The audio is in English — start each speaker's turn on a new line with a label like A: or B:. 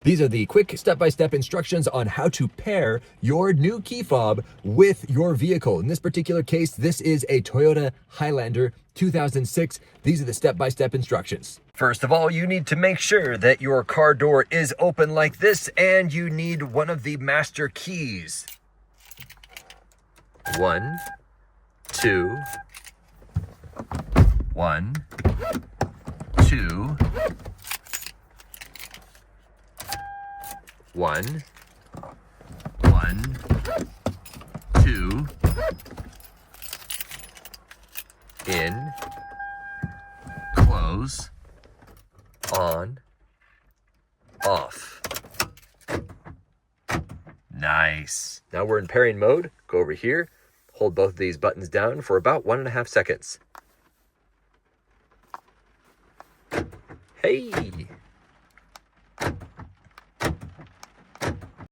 A: These are the quick step-by-step instructions on how to pair your new key fob with your vehicle. In this particular case, this is a Toyota Highlander 2006. These are the step-by-step instructions. First of all, you need to make sure that your car door is open like this, and you need one of the master keys. 1, 2, 1, 2, 1, 1, 2, in, close, on, off. Nice. Now we're in pairing mode. Go over here, hold both of these buttons down for about 1.5 seconds. Hey!